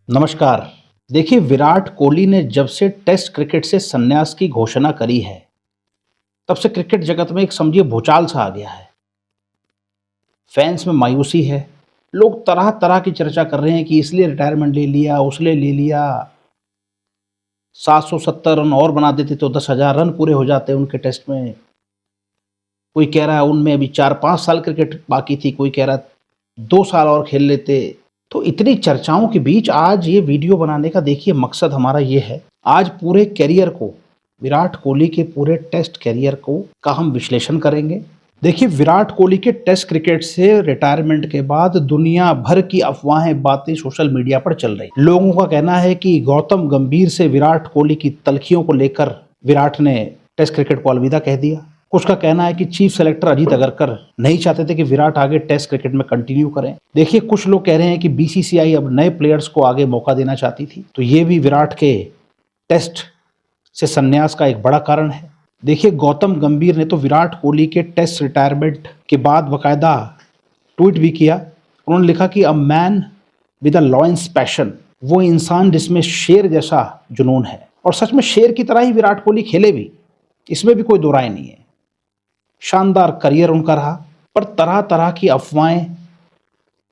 नमस्कार। देखिए, विराट कोहली ने जब से टेस्ट क्रिकेट से संन्यास की घोषणा करी है, तब से क्रिकेट जगत में एक समझिए भूचाल सा आ गया है। फैंस में मायूसी है। लोग तरह-तरह की चर्चा कर रहे हैं कि इसलिए रिटायरमेंट ले लिया, उसने ले लिया। 770 रन और बना देते तो 10,000 रन पूरे हो जाते उनके टेस्ट में। कोई कह रहा है उनमें अभी 4-5 साल क्रिकेट बाकी थी, कोई कह रहा 2 साल और खेल लेते। तो इतनी चर्चाओं के बीच आज ये वीडियो बनाने का देखिए मकसद हमारा ये है, आज पूरे करियर को, विराट कोहली के पूरे टेस्ट करियर को का हम विश्लेषण करेंगे। देखिए, विराट कोहली के टेस्ट क्रिकेट से रिटायरमेंट के बाद दुनिया भर की अफवाहें, बातें सोशल मीडिया पर चल रही। लोगों का कहना है कि गौतम गंभीर से विराट कोहली की तल्खियों को लेकर विराट ने टेस्ट क्रिकेट को अलविदा कह दिया। कुछ का कहना है कि चीफ सेलेक्टर अजीत अगरकर नहीं चाहते थे कि विराट आगे टेस्ट क्रिकेट में कंटिन्यू करें। देखिए, कुछ लोग कह रहे हैं कि बीसीसीआई अब नए प्लेयर्स को आगे मौका देना चाहती थी, तो ये भी विराट के टेस्ट से संन्यास का एक बड़ा कारण है। देखिए, गौतम गंभीर ने तो विराट कोहली के टेस्ट रिटायरमेंट के बाद बकायदा ट्वीट भी किया। उन्होंने लिखा कि a man with a lions passion, वो इंसान जिसमें शेर जैसा जुनून है। और सच में शेर की तरह ही विराट कोहली खेले भी, इसमें भी कोई दो राय नहीं है। शानदार करियर उनका रहा, पर तरह तरह की अफवाहें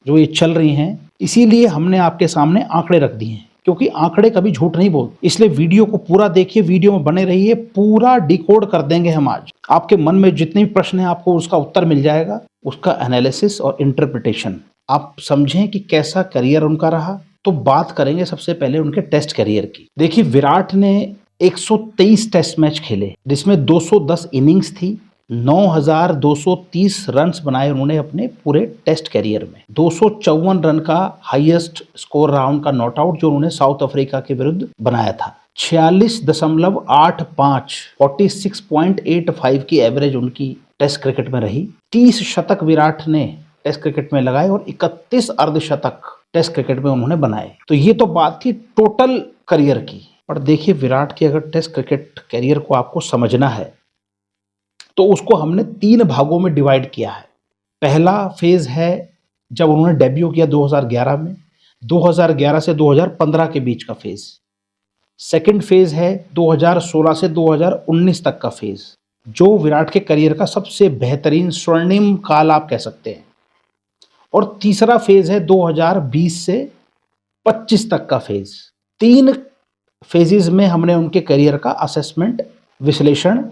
जो ये चल रही हैं, इसीलिए हमने आपके सामने आंकड़े रख दिए हैं, क्योंकि आंकड़े कभी झूठ नहीं बोलते। इसलिए वीडियो को पूरा देखिए, वीडियो में बने रहिए, पूरा डिकोड कर देंगे हम आज। आपके मन में जितने भी प्रश्न हैं आपको उसका उत्तर मिल जाएगा, उसका एनालिसिस और इंटरप्रिटेशन आप समझें कि कैसा करियर उनका रहा। तो बात करेंगे सबसे पहले उनके टेस्ट करियर की। देखिए, विराट ने 123 टेस्ट मैच खेले, जिसमें 210 इनिंग्स थी। 9,230 रन्स बनाए उन्होंने अपने पूरे टेस्ट करियर में। 254 रन का हाईएस्ट स्कोर रहा उनका नॉट आउट, जो उन्होंने साउथ अफ्रीका के विरुद्ध बनाया था। 46.85 46.85 की एवरेज उनकी टेस्ट क्रिकेट में रही। 30 शतक विराट ने टेस्ट क्रिकेट में लगाए और 31 अर्धशतक टेस्ट क्रिकेट में उन्होंने बनाए। तो ये तो बात थी टोटल करियर की। और देखिए, विराट के अगर टेस्ट क्रिकेट करियर को आपको समझना है तो उसको हमने 3 भागों में डिवाइड किया है। पहला फेज है जब उन्होंने डेब्यू किया 2011 में, 2011 से 2015 के बीच का फेज। सेकंड फेज है 2016 से 2019 तक का फेज, जो विराट के करियर का सबसे बेहतरीन स्वर्णिम काल आप कह सकते हैं। और तीसरा फेज है 2020 से 25 तक का फेज। 3 फेजेस में हमने उनके करियर का असेसमेंट, विश्लेषण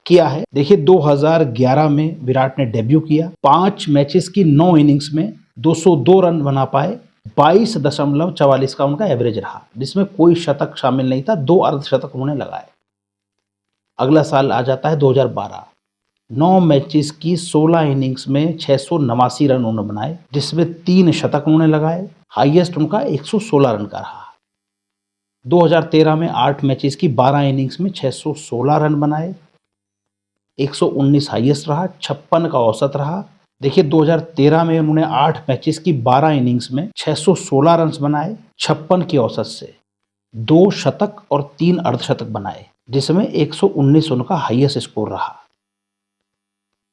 किया है। देखिए, 2011 में विराट ने डेब्यू किया। 5 मैचेस की 9 इनिंग्स में 202 रन बना पाए। 22.44 का उनका एवरेज रहा, जिसमें कोई शतक शामिल नहीं था। 2 अर्धशतक उन्होंने लगाए। अगला साल आ जाता है 2012। 9 मैचेस की 16 इनिंग्स में 689 रन उन्होंने बनाए, जिसमें 3 शतक उन्होंने लगाए। हाईएस्ट उनका 116 रन का रहा। 2013 में 8 मैचेस की 12 इनिंग्स में 616 रन बनाए। 119 हाईएस्ट रहा, 56 का औसत रहा। देखिए, 2013 में उन्होंने 8 मैचेस की 12 इनिंग्स में 616 रन बनाए, 56 की औसत से। 2 शतक और 3 अर्धशतक बनाए, जिसमें 119 उनका हाईएस्ट स्कोर रहा।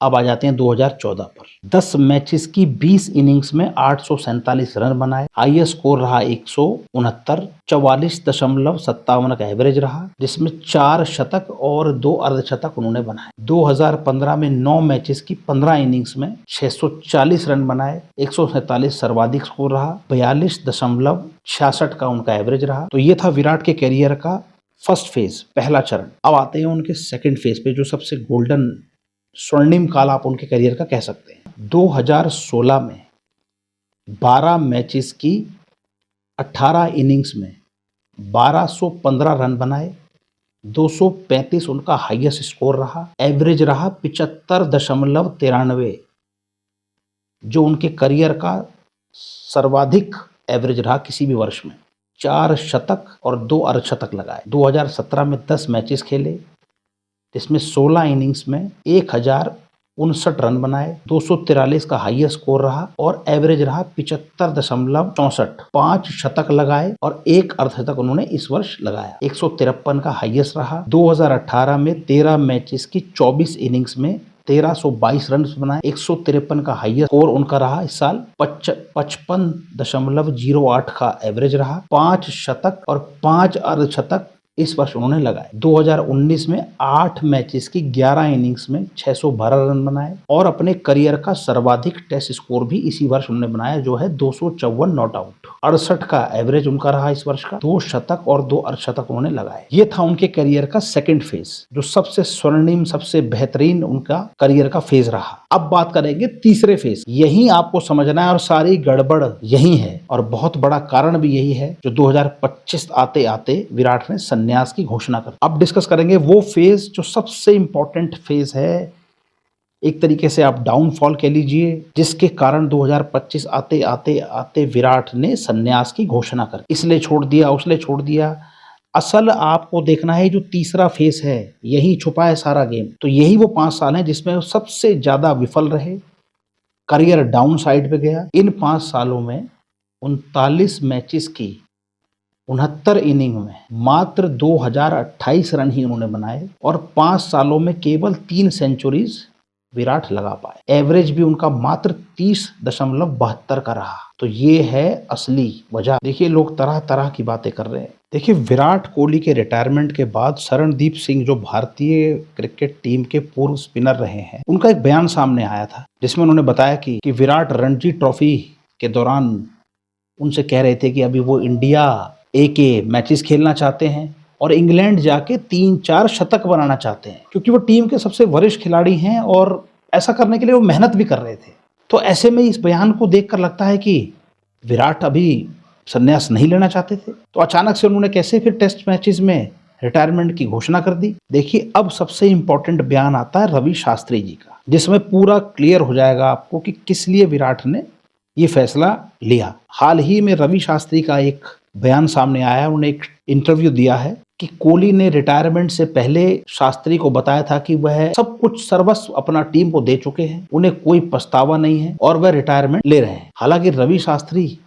अब आ जाते हैं 2014 पर। 10 मैचेस की 20 इनिंग्स में 847 रन बनाए। हाईएस्ट स्कोर रहा 169, 44.57 का एवरेज रहा, जिसमें 4 शतक और 2 अर्धशतक उन्होंने बनाए। 2015 में 9 मैचेस की 15 इनिंग्स में 640 रन बनाए। 147 सर्वाधिक स्कोर रहा, 42.66 का उनका एवरेज रहा। तो ये था विराट के कैरियर का फर्स्ट फेज, पहला चरण। अब आते हैं उनके सेकेंड फेज पे, जो सबसे गोल्डन स्वर्णिम काल आप उनके करियर का कह सकते हैं। 2016 में 12 मैचेस की 18 इनिंग्स में 1215 रन बनाए। 235 उनका हाईएस्ट स्कोर रहा। एवरेज रहा 75.93, जो उनके करियर का सर्वाधिक एवरेज रहा किसी भी वर्ष में। 4 शतक और 2 अर्धशतक लगाए। 2017 में 10 मैचेस खेले, जिसमें 16 इनिंग्स में 1059 रन बनाए। 243 का हाईएस्ट स्कोर रहा और एवरेज रहा 75.64। 5 शतक लगाए और 1 अर्धशतक उन्होंने इस वर्ष लगाया। 153 का हाईएस्ट रहा। 2018 में 13 मैचेस की 24 इनिंग्स में 1322 रन बनाए, 153 का हाईएस्ट स्कोर उनका रहा इस साल, 55.08 का एवरेज रहा, 5 शतक और 5 अर्धशतक इस वर्ष उन्होंने लगाए। 2019 में 8 मैचेस की 11 इनिंग्स में 612 रन बनाए और अपने करियर का सर्वाधिक टेस्ट स्कोर भी इसी वर्ष उन्होंने बनाया, जो है 254 नॉट आउट। 68 का एवरेज उनका रहा इस वर्ष का, 2 शतक और 2 अर्धशतक उन्होंने लगाए। ये था उनके करियर का सेकंड फेज, जो सबसे स्वर्णिम, सबसे बेहतरीन उनका करियर का फेज रहा। अब बात करेंगे तीसरे फेज। यही आपको समझना है और सारी गड़बड़ यही है, और बहुत बड़ा कारण भी यही है जो 2025 आते आते विराट ने संन्यास की घोषणा कर। अब डिस्कस करेंगे वो फेज जो सबसे इंपॉर्टेंट फेज है, एक तरीके से आप डाउनफॉल कह लीजिए, जिसके कारण 2025 आते आते आते विराट ने संन्यास की घोषणा कर, इसलिए छोड़ दिया, उसने छोड़ दिया। असल आपको देखना है जो तीसरा फेज है, यही छुपा है सारा गेम। तो यही वो 5 साल हैं जिसमें वो सबसे ज्यादा विफल रहे, करियर डाउन साइड पे गया। इन 5 सालों में 39 मैचेस की 69 इनिंग में मात्र 2028 रन ही उन्होंने बनाए और 5 सालों में केवल 3 सेंचुरीज विराट लगा पाए। एवरेज भी उनका मात्र 30.72 का रहा। तो ये है असली वजह। देखिए, लोग तरह तरह की बातें कर रहे हैं। देखिए, विराट कोहली के रिटायरमेंट के बाद शरणदीप सिंह, जो भारतीय क्रिकेट टीम के पूर्व स्पिनर रहे हैं, उनका एक बयान सामने आया था जिसमें उन्होंने बताया कि विराट रणजी ट्रॉफी के दौरान उनसे कह रहे थे कि अभी वो इंडिया ए के मैचेस खेलना चाहते हैं और इंग्लैंड जाके 3-4 शतक बनाना चाहते हैं, क्योंकि वो टीम के सबसे वरिष्ठ खिलाड़ी हैं और ऐसा करने के लिए वो मेहनत भी कर रहे थे। तो ऐसे में इस बयान को देखकर लगता है कि विराट अभी संन्यास नहीं लेना चाहते थे। तो अचानक से उन्होंने कैसे फिर टेस्ट मैचेस में रिटायरमेंट की घोषणा कर दी। देखिए, अब सबसे इंपॉर्टेंट बयान आता है रवि शास्त्री जी का, जिसमें पूरा क्लियर हो जाएगा आपको कि किस लिए विराट ने ये फैसला लिया। हाल ही में रवि शास्त्री का एक बयान सामने आया, उन्होंने एक इंटरव्यू दिया है कि कोहली ने रिटायरमेंट से पहले शास्त्री को बताया था कि वह सब कुछ सर्वस्व अपना टीम को दे चुके हैं, उन्हें कोई पछतावा नहीं है और वह रिटायरमेंट ले रहे हैं। हालांकि रवि शास्त्री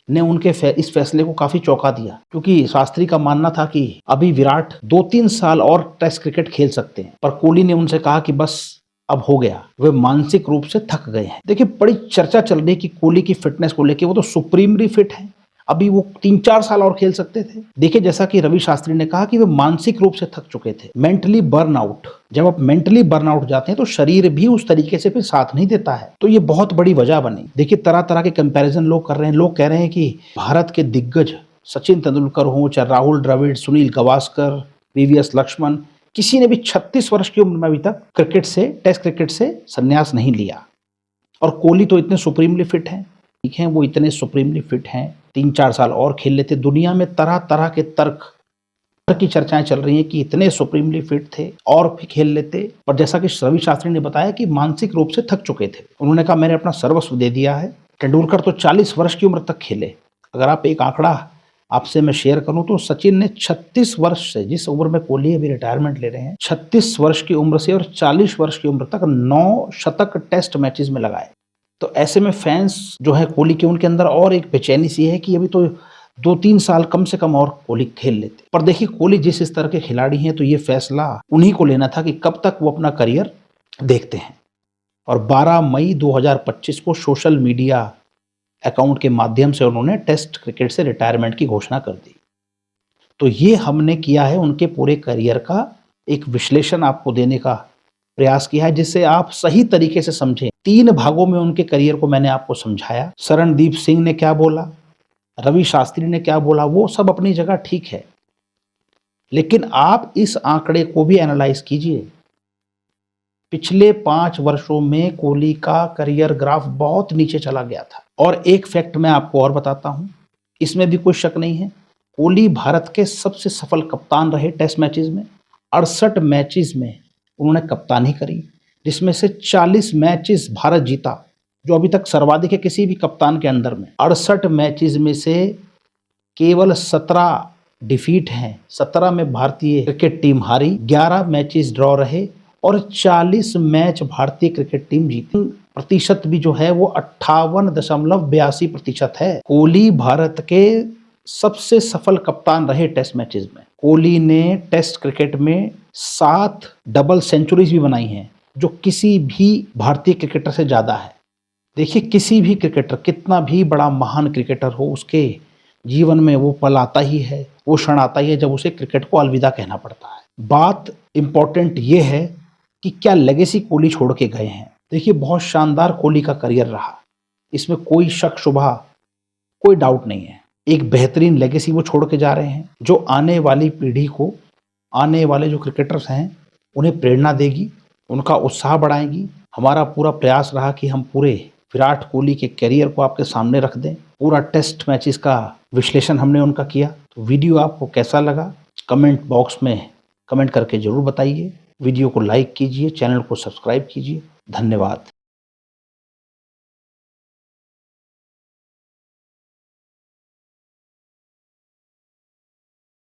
ने उनके इस फैसले को काफी चौंका दिया, क्योंकि शास्त्री का मानना था कि अभी विराट 2-3 साल और टेस्ट क्रिकेट खेल सकते हैं, पर कोहली ने उनसे कहा कि बस अब हो गया, वे मानसिक रूप से थक गए हैं। देखिए, बड़ी चर्चा चल रही है कि कोहली की फिटनेस को लेकर, वो तो सुप्रीमली फिट है, अभी वो 3-4 साल और खेल सकते थे। देखिए, जैसा कि रवि शास्त्री ने कहा कि वे मानसिक रूप से थक चुके थे, मेंटली बर्नआउट। जब आप मेंटली बर्नआउट जाते हैं तो शरीर भी उस तरीके से फिर साथ नहीं देता है। तो ये बहुत बड़ी वजह बनी। देखिए, तरह तरह के कंपैरिजन लोग कर रहे हैं। लोग कह रहे हैं कि भारत के दिग्गज सचिन तेंदुलकर हो, चाहे राहुल द्रविड़, सुनील गावस्कर, वीवीएस लक्ष्मण, किसी ने भी 36 वर्ष की उम्र में अभी तक टेस्ट क्रिकेट से संन्यास नहीं लिया। और कोहली तो इतने सुप्रीमली फिट हैं, ठीक है, वो इतने सुप्रीमली फिट हैं, 3-4 साल और खेल लेते। दुनिया में तरह तरह के तर्क की चर्चाएं चल रही हैं कि इतने सुप्रीमली फिट थे और भी खेल लेते। पर जैसा कि रवि शास्त्री ने बताया कि मानसिक रूप से थक चुके थे। उन्होंने कहा, मैंने अपना सर्वस्व दे दिया है। तेंदुलकर तो 40 वर्ष की उम्र तक खेले। अगर आप एक आंकड़ा आपसे मैं शेयर करूं तो सचिन ने 36 वर्ष से, जिस उम्र में कोहली अभी रिटायरमेंट ले रहे हैं, 36 वर्ष की उम्र से और 40 वर्ष की उम्र तक 9 शतक टेस्ट मैचेस में लगाए। तो ऐसे में फैंस जो है कोहली के, उनके अंदर और एक बेचैनी सी है कि अभी तो 2-3 साल कम से कम और कोहली खेल लेते। पर देखिए, कोहली जिस इस तरह के खिलाड़ी हैं, तो ये फैसला उन्हीं को लेना था कि कब तक वो अपना करियर देखते हैं। और 12 मई 2025 को सोशल मीडिया अकाउंट के माध्यम से उन्होंने टेस्ट क्रिकेट से रिटायरमेंट की घोषणा कर दी। तो ये हमने किया है, उनके पूरे करियर का एक विश्लेषण आपको देने का प्रयास किया है, जिससे आप सही तरीके से समझें। 3 भागों में उनके करियर को मैंने आपको समझाया। शरणदीप सिंह ने क्या बोला, रवि शास्त्री ने क्या बोला, वो सब अपनी जगह ठीक है, लेकिन आप इस आंकड़े को भी एनालाइज कीजिए। पिछले 5 वर्षों में कोहली का करियर ग्राफ बहुत नीचे चला गया था। और एक फैक्ट मैं आपको और बताता हूं, इसमें भी कोई शक नहीं है, कोहली भारत के सबसे सफल कप्तान रहे। टेस्ट मैचेस में 68 मैचेस में उन्होंने कप्तानी करी, जिसमें से 40 मैचेस भारत जीता, जो अभी तक सर्वाधिक है किसी भी कप्तान के अंदर में। 68 मैचेस में से केवल 17 डिफीट हैं, 17 में भारतीय क्रिकेट टीम हारी, 11 मैचेस ड्रॉ रहे और 40 मैच भारतीय क्रिकेट टीम जीती। प्रतिशत भी जो है वो 58.82% है। कोहली भारत के सबसे सफल कप्तान रहे टेस्ट मैचेस में। कोहली ने टेस्ट क्रिकेट में 7 डबल सेंचुरीज भी बनाई हैं, जो किसी भी भारतीय क्रिकेटर से ज़्यादा है। देखिए, किसी भी क्रिकेटर, कितना भी बड़ा महान क्रिकेटर हो, उसके जीवन में वो पल आता ही है, वो क्षण आता ही है जब उसे क्रिकेट को अलविदा कहना पड़ता है। बात इम्पोर्टेंट ये है कि क्या लेगेसी कोहली छोड़ के गए हैं। देखिए, बहुत शानदार कोहली का करियर रहा, इसमें कोई शक शुबा, कोई डाउट नहीं है। एक बेहतरीन लेगेसी वो छोड़ के जा रहे हैं, जो आने वाली पीढ़ी को, आने वाले जो क्रिकेटर्स हैं, उन्हें प्रेरणा देगी, उनका उत्साह बढ़ाएगी। हमारा पूरा प्रयास रहा कि हम पूरे विराट कोहली के करियर को आपके सामने रख दें। पूरा टेस्ट मैचेस का विश्लेषण हमने उनका किया। तो वीडियो आपको कैसा लगा, कमेंट बॉक्स में कमेंट करके ज़रूर बताइए। वीडियो को लाइक कीजिए, चैनल को सब्सक्राइब कीजिए। धन्यवाद।